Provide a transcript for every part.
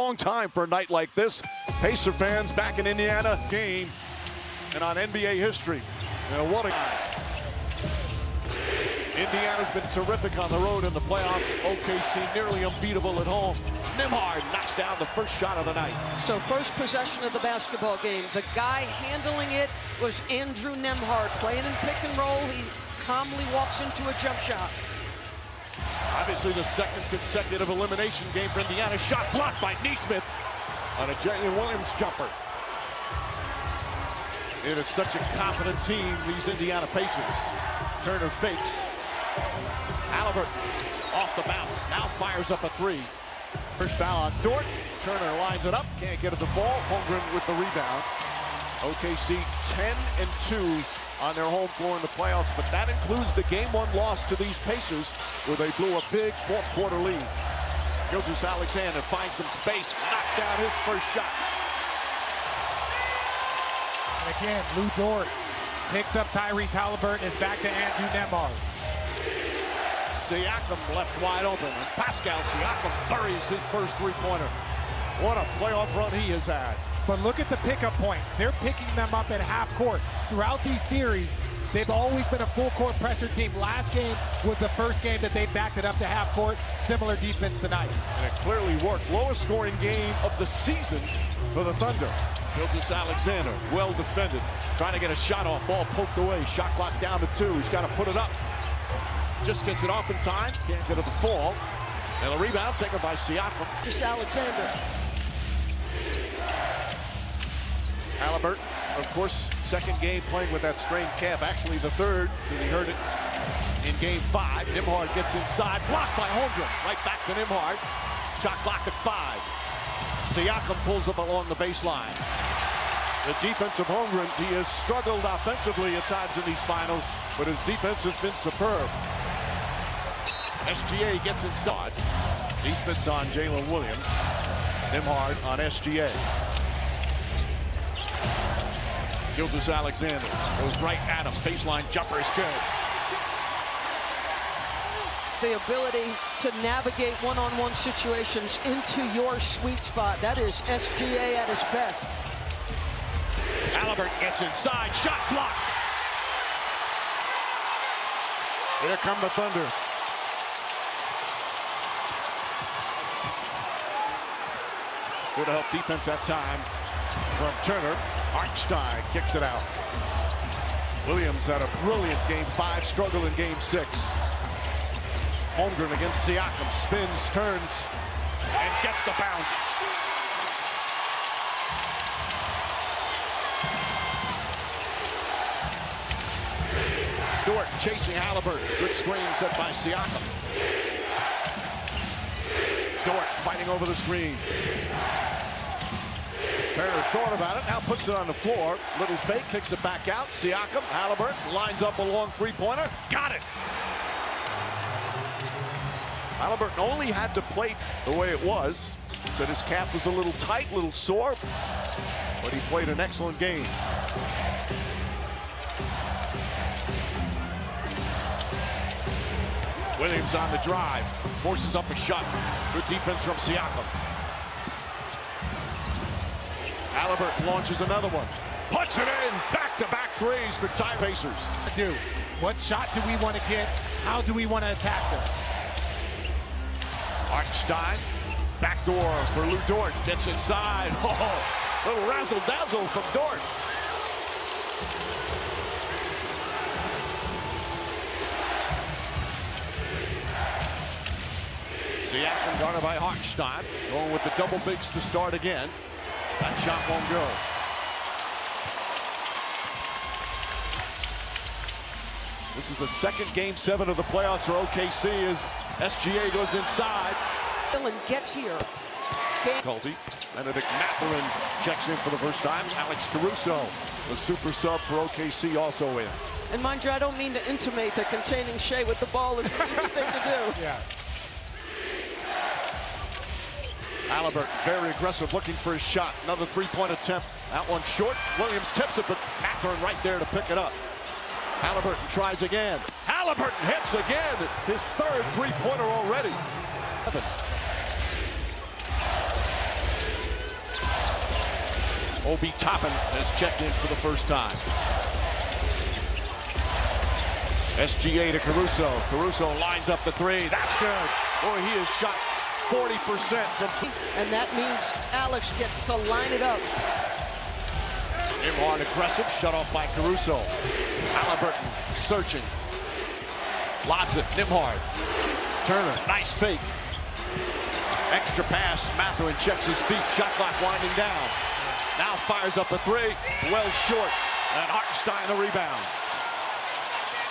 long time for a night like this. Pacer fans back in Indiana game and on NBA history. What a Indiana's been terrific on the road in the playoffs. OKC nearly unbeatable at home. Nembhard knocks down the first shot of the night. So first possession of the basketball game. The guy handling it was Andrew Nembhard. Playing in pick and roll, he calmly walks into a jump shot. Obviously the second consecutive elimination game for Indiana. Shot blocked by Nesmith on a Jalen Williams jumper. It is such a confident team, these Indiana Pacers. Turner fakes. Haliburton off the bounce, now fires up a three. First foul on Dort. Turner lines it up, can't get it to fall. Holmgren with the rebound. OKC 10-2 on their home floor in the playoffs, but that includes the game one loss to these Pacers, where they blew a big fourth quarter lead. Gilgeous-Alexander finds some space, knocks down his first shot. And again, Lou Dort picks up Tyrese Haliburton, is back to Andrew Nembhard. Siakam left wide open, and Pascal Siakam buries his first three-pointer. What a playoff run he has had. But look at the pickup point. They're picking them up at half court. Throughout these series, they've always been a full court pressure team. Last game was the first game that they backed it up to half court. Similar defense tonight. And it clearly worked. Lowest scoring game of the season for the Thunder. Gilgeous-Alexander, well defended. Trying to get a shot off, ball poked away. Shot clock down to 2. He's got to put it up. Just gets it off in time, can't get it to fall. And the rebound taken by Siakam. Just Alexander. Haliburton, of course, second game playing with that strained calf. Actually the third, because he hurt it in game 5. Nembhard gets inside, blocked by Holmgren. Right back to Nembhard. Shot clock at 5. Siakam pulls up along the baseline. The defense of Holmgren, he has struggled offensively at times in these finals, but his defense has been superb. SGA gets inside. Nesmith's on Jalen Williams. Nembhard on SGA. Gilgeous-Alexander goes right at him. Baseline jumper is good. The ability to navigate one-on-one situations into your sweet spot. That is SGA at his best. Haliburton gets inside. Shot blocked. Here come the Thunder. Good help defense that time from Turner. Hartenstein kicks it out. Williams had a brilliant game 5, struggle in game 6. Holmgren against Siakam, spins, turns, and gets the bounce. Dort chasing Haliburton. Good screen set by Siakam. Dort fighting over the screen. Turner thought about it, now puts it on the floor. Little fake, kicks it back out. Siakam, Haliburton lines up a long three-pointer. Got it! Haliburton only had to play the way it was. Said his calf was a little tight, a little sore, but he played an excellent game. Williams on the drive, forces up a shot. Good defense from Siakam. Haliburton launches another one. Puts it in. Back-to-back threes for tie Pacers. What shot do we want to get? How do we want to attack them? Hartenstein, backdoor for Lou Dort. Gets inside. Oh, little razzle-dazzle from Dort. Siakam guarded by Hartenstein. Going with the double bigs to start again. That shot won't go. This is the second game 7 of the playoffs for OKC as SGA goes inside. Dylan gets here. Difficulty. Benedict Mathurin checks in for the first time. Alex Caruso, the super sub for OKC, also in. And mind you, I don't mean to intimate that containing Shea with the ball is an easy thing to do. Yeah. Haliburton, very aggressive, looking for his shot. Another three-point attempt. That one short. Williams tips it, but Mathurin right there to pick it up. Haliburton tries again. Haliburton hits again. His third three-pointer already. Obi Toppin has checked in for the first time. SGA to Caruso. Caruso lines up the three. That's good. Boy, he has shot 40% from... And that means Alex gets to line it up. Nembhard aggressive, shut off by Caruso. Haliburton searching. Lobs it, Nembhard. Turner, nice fake. Extra pass, Mathurin checks his feet, shot clock winding down. Now fires up a three, well short, and Hartenstein the rebound.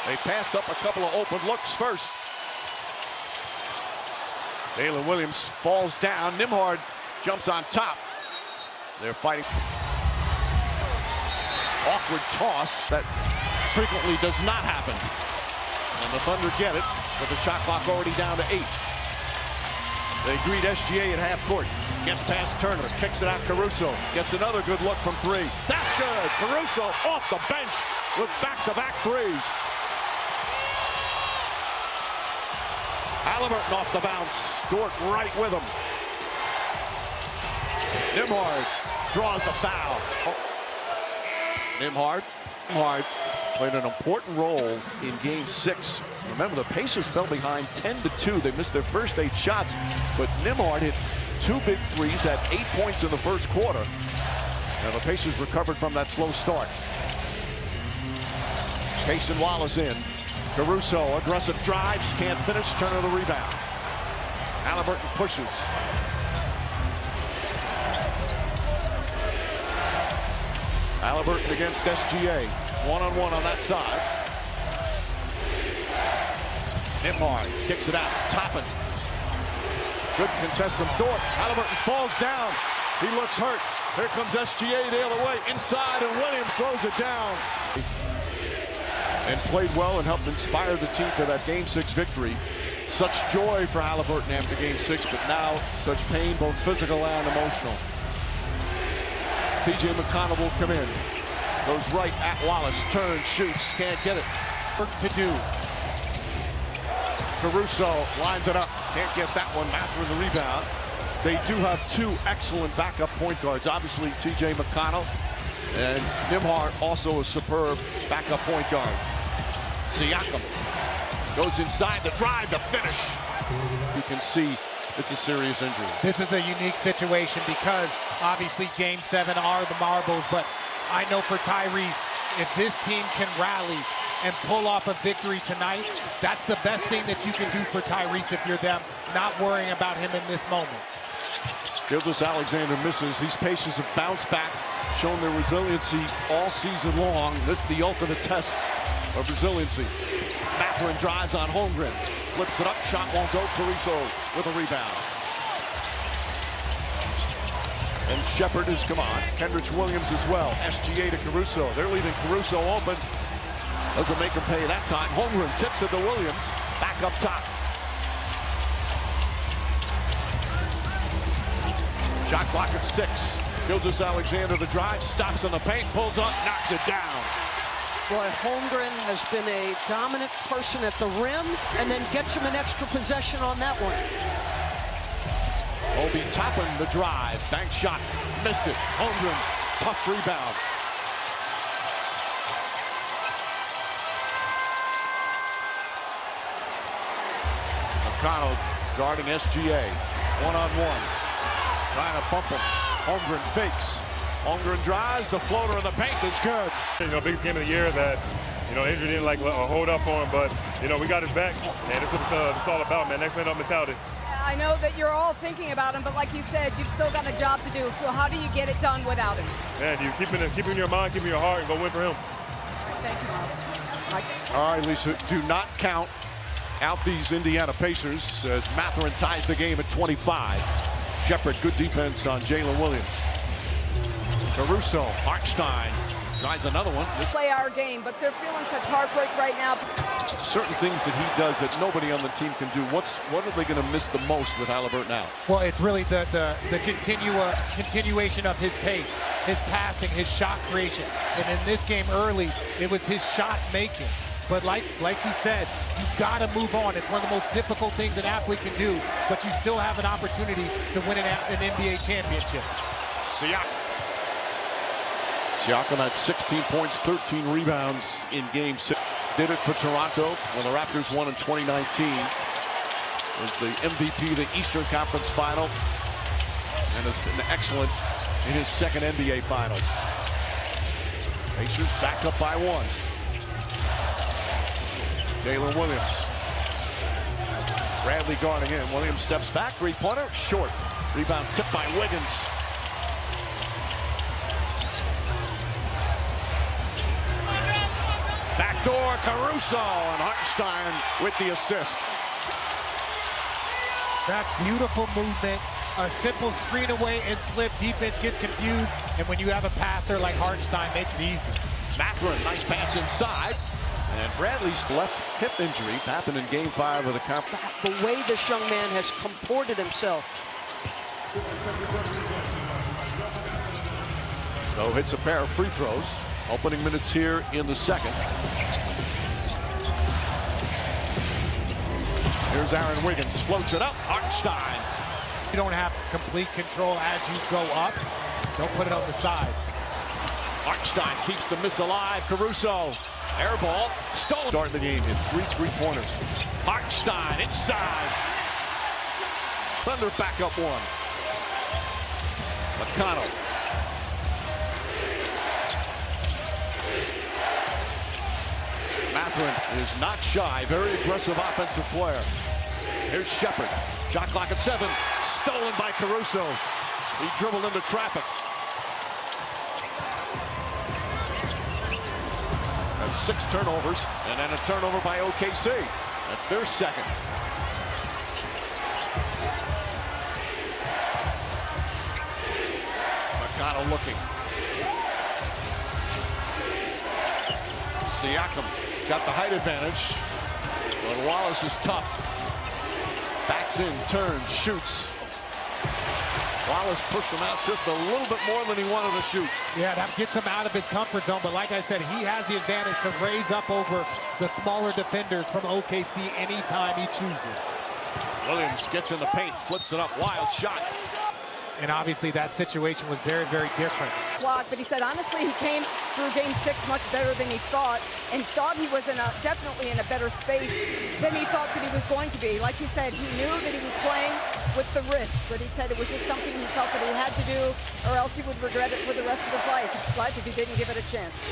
They passed up a couple of open looks first. Jalen Williams falls down, Nembhard jumps on top. They're fighting. Awkward toss that frequently does not happen. And the Thunder get it, with the shot clock already down to 8. They greet SGA at half court. Gets past Turner, kicks it out Caruso. Gets another good look from three. That's good. Caruso off the bench with back-to-back threes. Haliburton off the bounce. Dort right with him. Nembhard draws a foul. Nembhard played an important role in Game 6. Remember, the Pacers fell behind 10-2. They missed their first 8 shots, but Nembhard hit 2 big threes, had 8 points in the first quarter. And the Pacers recovered from that slow start. Payson Wallace in. Caruso, aggressive drives, can't finish, Turner the rebound. Haliburton pushes. Haliburton against SGA. One-on-one on that side. Nembhard kicks it out. Toppin. Good contest from Dort. Haliburton falls down. He looks hurt. Here comes SGA the other way. Inside, and Williams throws it down. And played well and helped inspire the team to that Game 6 victory. Such joy for Haliburton after Game 6, but now such pain, both physical and emotional. TJ McConnell will come in. Goes right at Wallace. Turns, shoots, can't get it. Work to do. Caruso lines it up. Can't get that one. Mathurin the rebound. They do have 2 excellent backup point guards. Obviously, TJ McConnell and Nembhard, also a superb backup point guard. Siakam goes inside to drive to finish. You can see it's a serious injury. This is a unique situation because obviously Game 7 are the marbles, but I know for Tyrese, if this team can rally and pull off a victory tonight, that's the best thing that you can do for Tyrese if you're them, not worrying about him in this moment. Gilgeous-Alexander misses. These Pacers have bounced back, shown their resiliency all season long. This is the ultimate test of resiliency. Mathurin drives on Holmgren. Flips it up, shot won't go. Caruso with a rebound. And Shepard has come on. Kendrick Williams as well. SGA to Caruso. They're leaving Caruso open. Doesn't make him pay that time. Holmgren tips it to Williams. Back up top. Shot clock at 6. Gilgeous-Alexander the drive. Stops in the paint. Pulls up. Knocks it down. Boy, Holmgren has been a dominant person at the rim and then gets him an extra possession on that one. Obi Toppin the drive. Bank shot. Missed it. Holmgren. Tough rebound. McConnell guarding SGA. One-on-one. Trying to bump him. Holmgren fakes. Holmgren drives, the floater in the paint is good. You know, biggest game of the year that, you know, injury didn't like hold up on him, but, you know, we got his back, and that's what it's all about, man. Next man up mentality. I know that you're all thinking about him, but like you said, you've still got a job to do. So how do you get it done without him? Man, you keep it in your mind, keep it in your heart, and go win for him. Thank you, Miles. Mike. All right, Lisa, do not count out these Indiana Pacers as Mathurin ties the game at 25. Shepard, good defense on Jalen Williams. Caruso, Hartenstein drives another one. Play our game, but they're feeling such heartbreak right now. Certain things that he does that nobody on the team can do. What are they going to miss the most with Haliburton out? Well, it's really the continuation of his pace, his passing, his shot creation. And in this game early, it was his shot making. But like he said, you've got to move on. It's one of the most difficult things an athlete can do, but you still have an opportunity to win an NBA championship. Siakam. Siakam had 16 points, 13 rebounds in Game 6. Did it for Toronto when the Raptors won in 2019. Was the MVP of the Eastern Conference Final and has been excellent in his second NBA Finals. Pacers back up by 1. Jalen Williams. Bradley guarding in. Williams steps back, three-pointer, short. Rebound tipped by Wiggins. Backdoor, Caruso, and Hartenstein with the assist. That's beautiful movement. A simple screen away and slip. Defense gets confused, and when you have a passer like Hartenstein, makes it easy. Mathurin, nice pass inside. And Bradley's left hip injury happened in Game 5 of the conference. The way this young man has comported himself. So hits a pair of free throws. Opening minutes here in the second. Here's Aaron Wiggins, floats it up. Hartenstein. You don't have complete control as you go up. Don't put it on the side. Hartenstein keeps the miss alive. Caruso, air ball, stolen. Starting the game in 3 3-pointers. Hartenstein inside. Thunder back up 1. McConnell. Mathurin is not shy. Very aggressive offensive player. Here's Shepard. Shot clock at 7. Stolen by Caruso. He dribbled into traffic. That's 6 turnovers, and then a turnover by OKC. That's their second. McConnell looking. Siakam got the height advantage, but Wallace is tough. Backs in, turns, shoots. Wallace pushed him out just a little bit more than he wanted to shoot. Yeah, that gets him out of his comfort zone, but like I said, he has the advantage to raise up over the smaller defenders from OKC anytime he chooses. Williams gets in the paint, flips it up, wild shot. And obviously that situation was very, very different. Block, but he said honestly he came through Game 6 much better than he thought, and thought he was definitely in a better space than he thought that he was going to be. Like you said, he knew that he was playing with the risks, but he said it was just something he felt that he had to do, or else he would regret it for the rest of his life if he didn't give it a chance.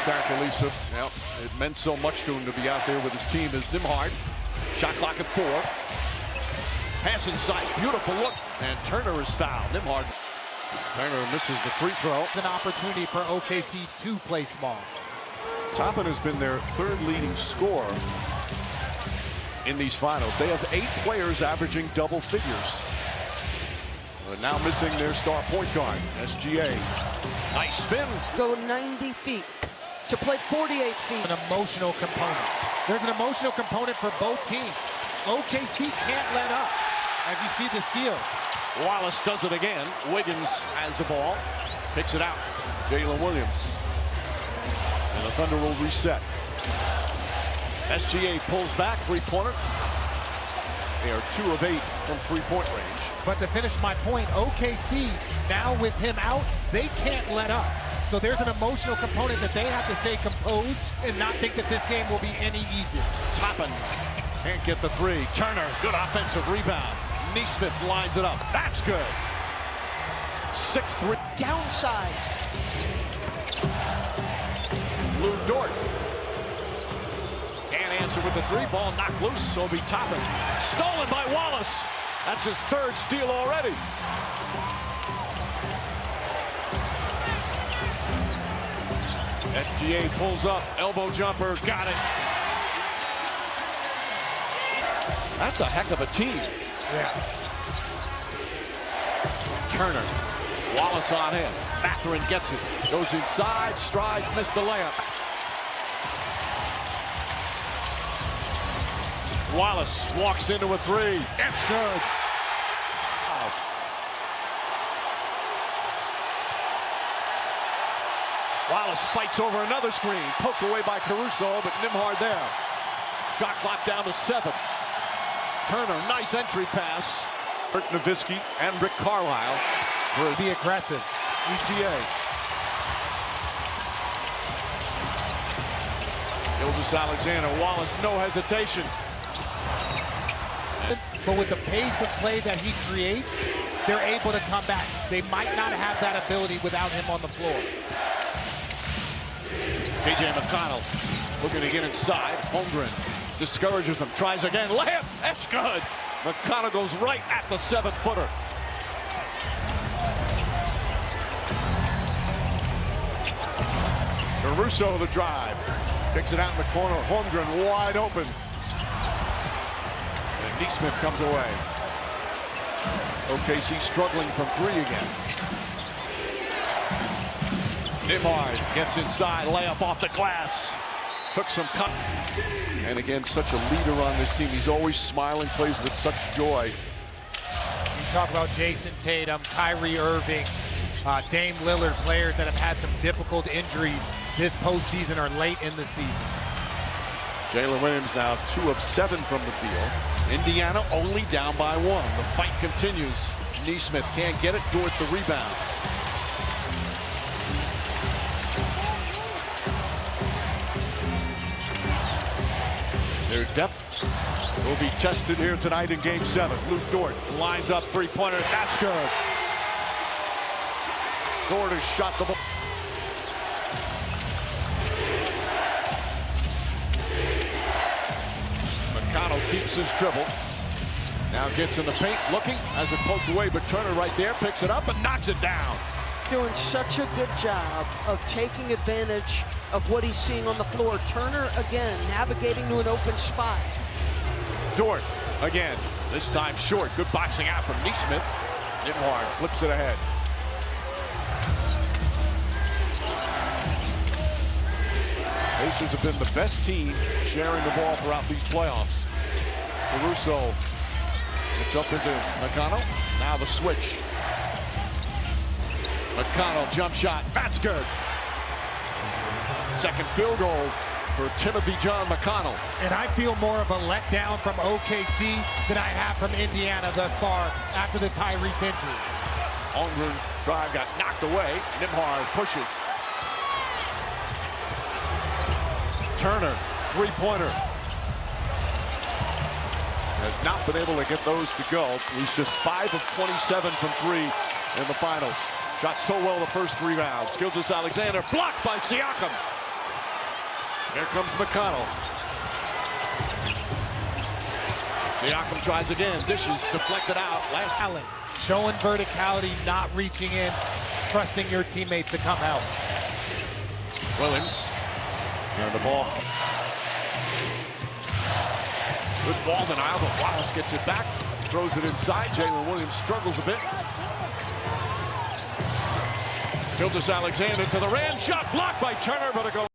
Back to Lisa. Yep, it meant so much to him to be out there with his team as Nembhard. Shot clock at 4. Pass inside, beautiful look, and Turner is fouled. Nembhard. Turner misses the free throw. It's an opportunity for OKC to play small. Toppin has been their 3rd leading scorer in these finals. They have 8 players averaging double figures. They're now missing their star point guard, SGA. Nice spin. Go 90 feet to play 48 feet. An emotional component. There's an emotional component for both teams. OKC can't let up. As you see the steal. Wallace does it again. Wiggins has the ball. Picks it out. Jalen Williams. And the Thunder will reset. SGA pulls back, 3-pointer. They are 2 of 8 from 3-point range. But to finish my point, OKC, now with him out, they can't let up. So there's an emotional component that they have to stay composed and not think that this game will be any easier. Toppin can't get the 3. Turner, good offensive rebound. Neesmith lines it up. That's good. 6-3. Downsized. Lou Dort. Can't answer with the 3. Ball knocked loose, so it'll be Toppin. Stolen by Wallace. That's his 3rd steal already. SGA pulls up, elbow jumper, got it. That's a heck of a team. Yeah. Turner, Wallace on him. Mathurin gets it. Goes inside, strides, missed the layup. Wallace walks into a 3. It's good. Wallace fights over another screen. Poked away by Caruso, but Nembhard there. Shot clock down to 7. Turner, nice entry pass. Dirk Nowitzki and Rick Carlisle. Be aggressive. EGA. Gilgeous-Alexander, Wallace, no hesitation. But with the pace of play that he creates, they're able to come back. They might not have that ability without him on the floor. T.J. McConnell looking to get inside. Holmgren discourages him, tries again. Layup, that's good. McConnell goes right at the 7-footer. Caruso the drive. Kicks it out in the corner. Holmgren wide open. And Neesmith comes away. OKC struggling from 3 again. Nembhard gets inside. Layup off the glass. Took some cut. And again, such a leader on this team. He's always smiling, plays with such joy. You talk about Jason Tatum, Kyrie Irving, Dame Lillard, players that have had some difficult injuries this postseason or late in the season. Jalen Williams now 2 of 7 from the field. Indiana only down by 1. The fight continues. Neesmith can't get it. Dort the rebound. Their depth will be tested here tonight in Game 7. Luke Dort lines up three-pointer. That's good. Dort has shot the ball. McConnell keeps his dribble. Now gets in the paint, looking, has it poked away, but Turner right there picks it up and knocks it down. Doing such a good job of taking advantage of what he's seeing on the floor. Turner again navigating to an open spot. Dort again, this time short. Good boxing out from Neesmith. Nembhard flips it ahead. Pacers have been the best team sharing the ball throughout these playoffs. Caruso gets up into McConnell. Now the switch. McConnell jump shot. That's good. Second field goal for Timothy John McConnell. And I feel more of a letdown from OKC than I have from Indiana thus far after the Tyrese injury. Holmgren drive got knocked away. Nembhard pushes. Turner, three-pointer. Has not been able to get those to go. He's just 5 of 27 from 3 in the finals. Shot so well the first 3 rounds. Gilgeous-Alexander blocked by Siakam. Here comes McConnell. Siakam tries again. Dishes deflected out. Last Allen showing verticality, not reaching in, trusting your teammates to come help. Williams. And the ball. Good ball denial, but Wallace gets it back. Throws it inside. Jalen Williams struggles a bit. Gilgeous-Alexander to the rim. Shot blocked by Turner, but it goes